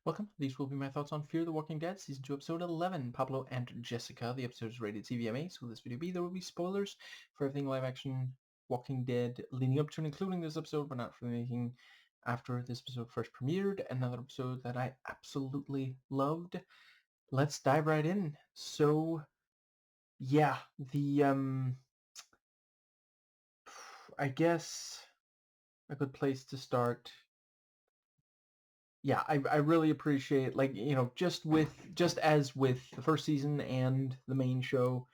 Welcome. These will be my thoughts on Fear the Walking Dead, Season 2, Episode 11, Pablo and Jessica. The episode is rated TVMA, so this video there will be spoilers for everything live-action Walking Dead leading up to and including this episode, but not for anything after this episode first premiered. Another episode that I absolutely loved. Let's dive right in. So, yeah, I guess a good place to start. Yeah, I really appreciate, like, just as with the first season and the main show,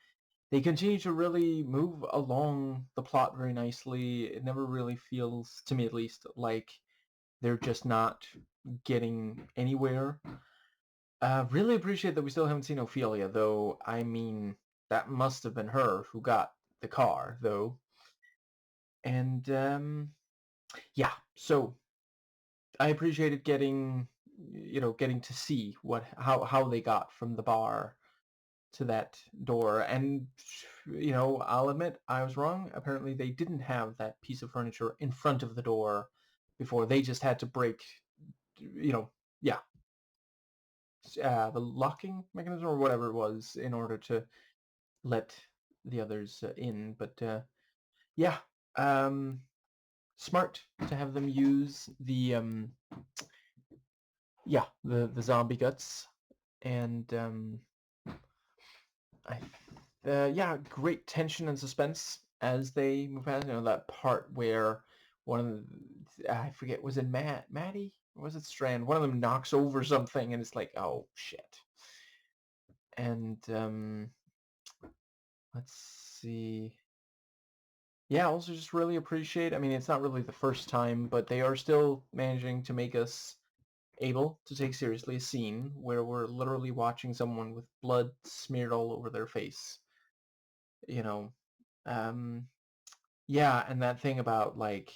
they continue to really move along the plot very nicely. It never really feels, to me at least, like they're just not getting anywhere. Really appreciate that we still haven't seen Ophelia, though. I mean, that must have been her who got the car, though. And yeah, so I appreciated getting to see how they got from the bar to that door. And I'll admit I was wrong. Apparently they didn't have that piece of furniture in front of the door before. They just had to break, you know, yeah, the locking mechanism or whatever it was in order to let the others in. But yeah, um, smart to have them use the zombie guts. And I yeah, great tension and suspense as they move past. That part where one of I forget, was it Maddie or was it Strand? One of them knocks over something, and it's like, oh shit. And let's see. Yeah, also just really appreciate. I mean, it's not really the first time, but they are still managing to make us able to take seriously a scene where we're literally watching someone with blood smeared all over their face. You know, um, Yeah, and that thing about, like,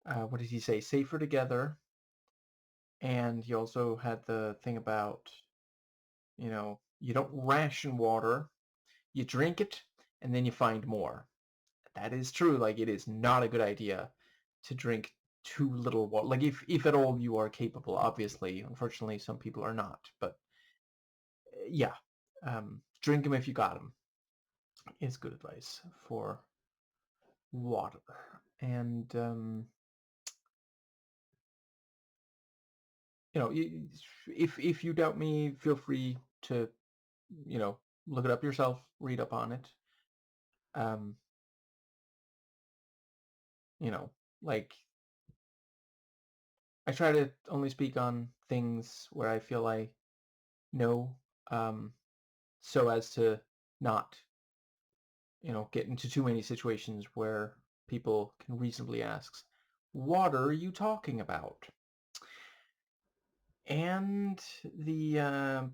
what did he say? Safer together. And he also had the thing about, you don't ration water, you drink it, and then you find more. That is true. Like, it is not a good idea to drink too little water. Like, if at all you are capable, obviously. Unfortunately, some people are not. But yeah, drink them if you got them is good advice for water. And you know, if you doubt me, feel free to, you know, look it up yourself, read up on it. Um, you know, like, I try to only speak on things where I feel I know, um, so as to not, get into too many situations where people can reasonably ask, "What are you talking about?" And the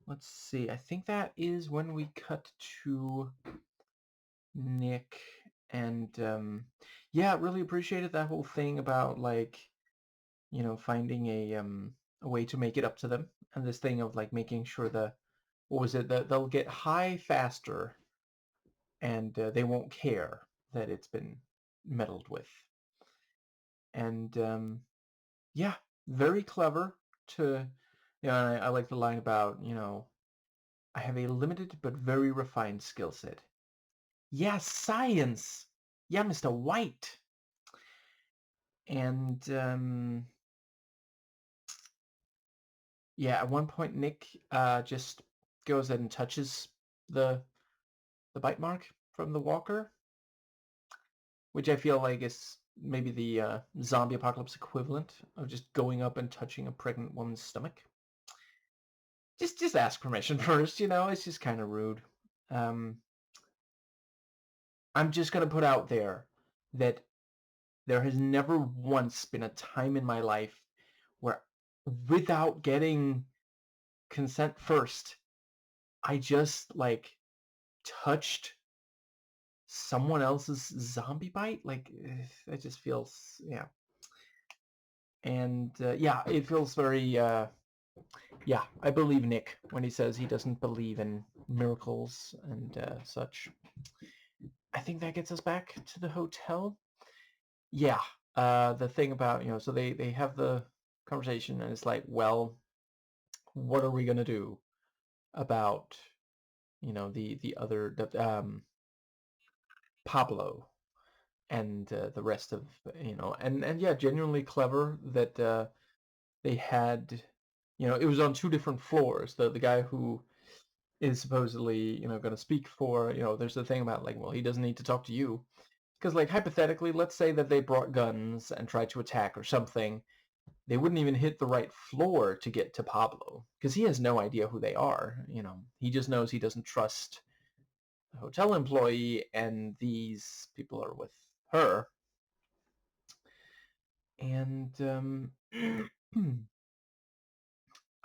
let's see, I think that is when we cut to Nick. And yeah, really appreciated that whole thing about, like, finding a way to make it up to them, and this thing of, like, making sure what was it, that they'll get high faster, and they won't care that it's been meddled with. And yeah, very clever to, I like the line about, I have a limited but very refined skill set. Yeah, science. Yeah, Mr. White. And yeah, at one point Nick just goes and touches the bite mark from the walker, which I feel like is maybe the zombie apocalypse equivalent of just going up and touching a pregnant woman's stomach. Just ask permission first, it's just kind of rude. Um, I'm just gonna put out there that there has never once been a time in my life where, without getting consent first, I just, like, touched someone else's zombie bite. Like, it just feels, yeah. And yeah, it feels very yeah, I believe Nick when he says he doesn't believe in miracles and such. I think that gets us back to the hotel. Yeah, the thing about, so they have the conversation and it's like, well, what are we gonna do about, the other, Pablo and the rest of, and yeah, genuinely clever that they had, it was on two different floors. The guy who is supposedly, going to speak for, there's the thing about like, well, he doesn't need to talk to you. Because like hypothetically, let's say that they brought guns and tried to attack or something, they wouldn't even hit the right floor to get to Pablo because he has no idea who they are. He just knows he doesn't trust the hotel employee, and these people are with her. And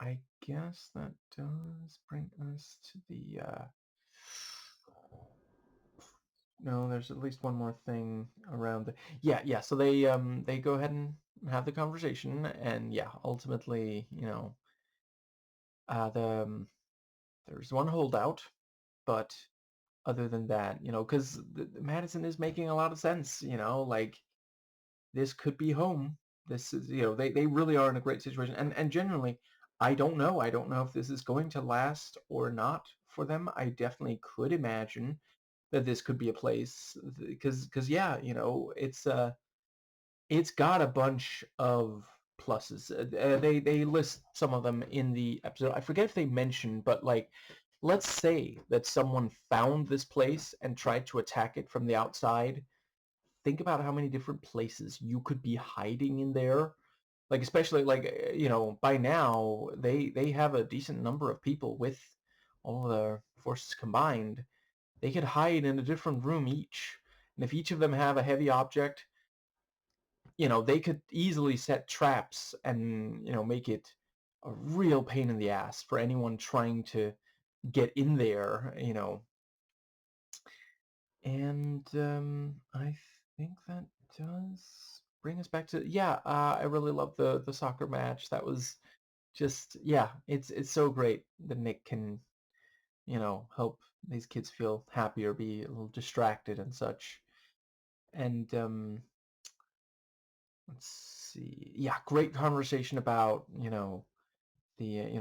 I guess that does bring us to the no, there's at least one more thing around the yeah. So they go ahead and have the conversation, and yeah, ultimately, the there's one holdout, but other than that, because Madison is making a lot of sense, like this could be home. This is, they really are in a great situation, and genuinely, I don't know if this is going to last or not for them. I definitely could imagine that this could be a place because yeah, it's got a bunch of pluses. They list some of them in the episode. I forget if they mentioned, but like, let's say that someone found this place and tried to attack it from the outside. Think about how many different places you could be hiding in there. Like, especially like, by now they have a decent number of people with all their forces combined. They could hide in a different room each. And if each of them have a heavy object, they could easily set traps and, make it a real pain in the ass for anyone trying to get in there, And I think that does bring us back to, yeah, I really love the soccer match. That was just, yeah, it's so great that Nick can, help these kids feel happy or be a little distracted and such. And let's see. Yeah, great conversation about, the,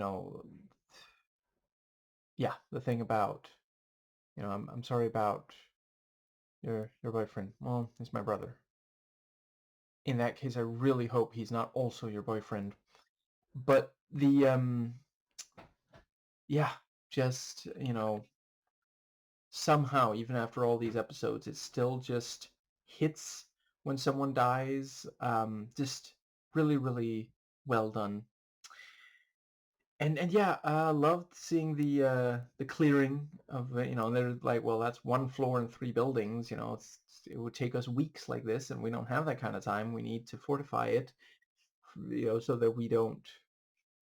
yeah, the thing about, I'm sorry about your boyfriend. Well, he's my brother. In that case, I really hope he's not also your boyfriend. But the yeah, just, somehow even after all these episodes, it still just hits when someone dies. Just really, really well done. And yeah, loved seeing the clearing of, they're like, well, that's one floor and three buildings. It would take us weeks like this, and we don't have that kind of time. We need to fortify it, so that we don't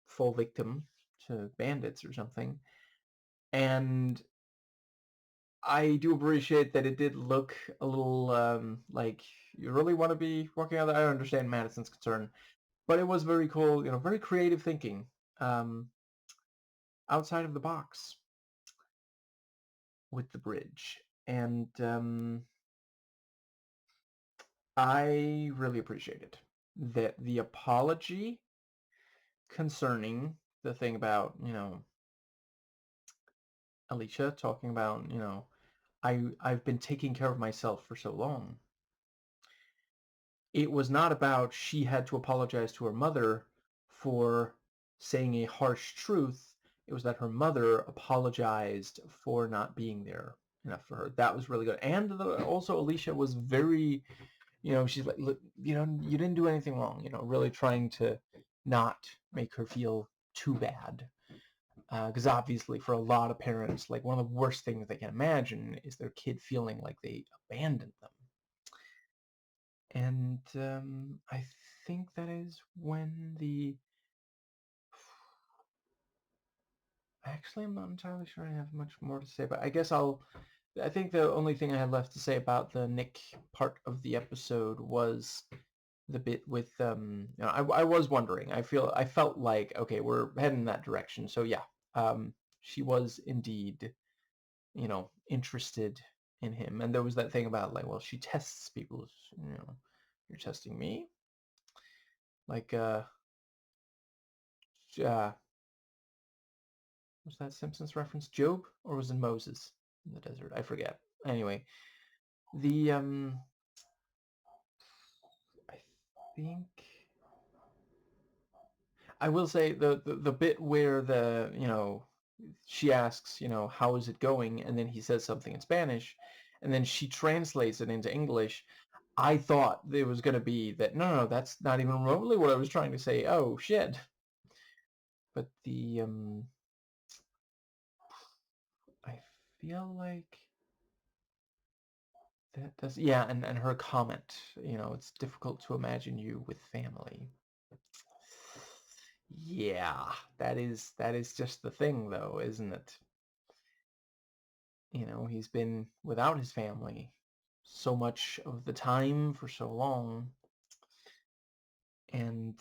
fall victim to bandits or something. And I do appreciate that it did look a little like you really want to be working on that. I understand Madison's concern, but it was very cool, very creative thinking, um, outside of the box with the bridge. And I really appreciated that the apology concerning the thing about, Alicia talking about, I've been taking care of myself for so long. It was not about she had to apologize to her mother for saying a harsh truth. It was that her mother apologized for not being there enough for her. That was really good. And also Alicia was very, she's like, look, you didn't do anything wrong, really trying to not make her feel too bad. Because obviously for a lot of parents, like one of the worst things they can imagine is their kid feeling like they abandoned them. And I think that is when the... Actually, I'm not entirely sure I have much more to say, but I guess I think the only thing I had left to say about the Nick part of the episode was the bit with, I was wondering. I felt like, okay, we're heading in that direction. So yeah, she was indeed, interested in him. And there was that thing about like, well, she tests people's, You're testing me? Like, was that Simpsons reference Job? Or was it Moses in the desert? I forget. Anyway, the, I think... I will say the bit where she asks, how is it going? And then he says something in Spanish, and then she translates it into English. I thought there was going to be that, no, that's not even remotely what I was trying to say. Oh, shit. But I feel like that does, yeah, and her comment, it's difficult to imagine you with family. Yeah, that is just the thing though, isn't it? He's been without his family so much of the time for so long. And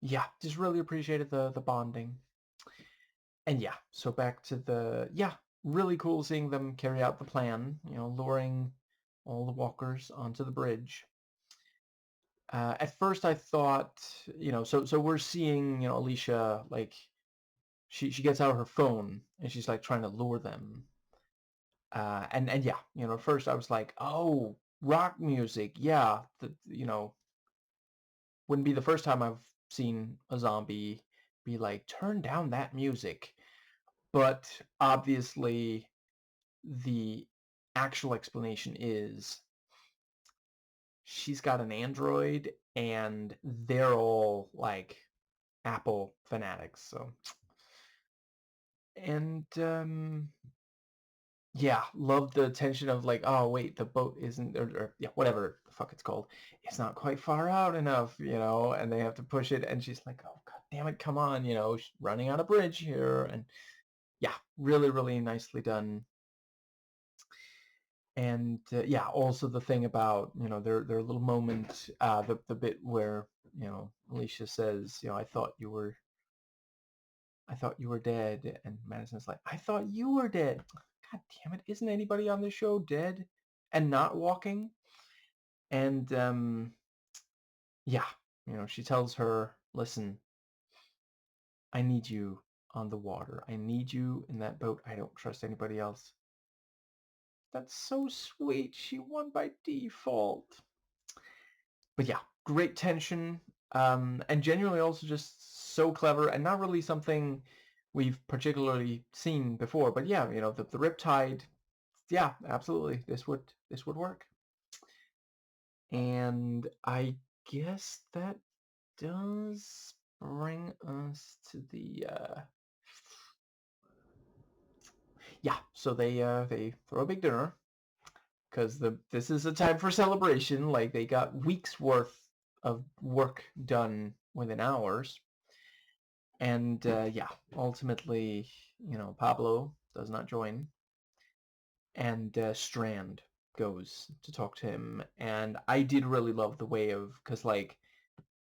yeah, just really appreciated the bonding. And yeah, so back to really cool seeing them carry out the plan, luring all the walkers onto the bridge. At first I thought, so we're seeing, Alicia, like, she gets out her phone and she's like trying to lure them. And yeah, at first I was like, oh, rock music, yeah, wouldn't be the first time I've seen a zombie be like, turn down that music. But obviously, the actual explanation is she's got an Android, and they're all like Apple fanatics. So, and yeah, love the tension of like, oh wait, the boat isn't, or yeah, whatever the fuck it's called, it's not quite far out enough, and they have to push it, and she's like, oh god damn it, come on, she's running on a bridge here, and yeah, really, really nicely done. And yeah, also the thing about their little moment, the bit where Alicia says, I thought you were dead. And Madison's like, I thought you were dead. God damn it. Isn't anybody on this show dead and not walking? And yeah, she tells her, listen, I need you on the water. I need you in that boat. I don't trust anybody else. That's so sweet. She won by default. But yeah, great tension. And genuinely also just so clever and not really something we've particularly seen before. But yeah, the Riptide, yeah, absolutely. This would work. And I guess that does bring us to the yeah, so they throw a big dinner because this is a time for celebration. Like, they got weeks worth of work done within hours. And yeah, ultimately, Pablo does not join, and Strand goes to talk to him. And I did really love the way of, because like,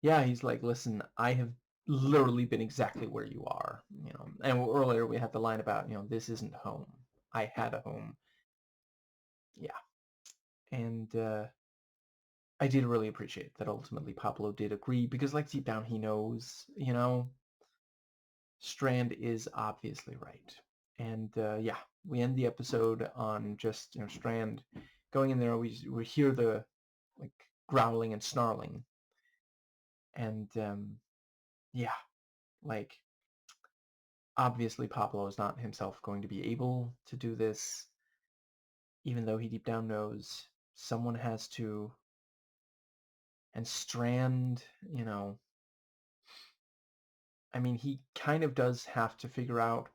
yeah, he's like, listen, I have literally been exactly where you are, and earlier we had the line about, this isn't home. I had a home. Yeah. And I did really appreciate that ultimately Pablo did agree, because like deep down he knows, Strand is obviously right. And yeah, we end the episode on just, Strand going in there. We hear the like growling and snarling. And yeah, like, obviously Pablo is not himself going to be able to do this, even though he deep down knows someone has to. And Strand, I mean, he kind of does have to figure out,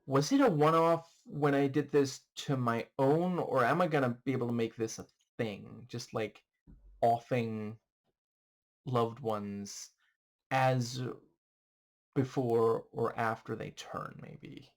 was it a one-off when I did this to my own, or am I going to be able to make this a thing? Just like offing loved ones as before or after they turn, maybe.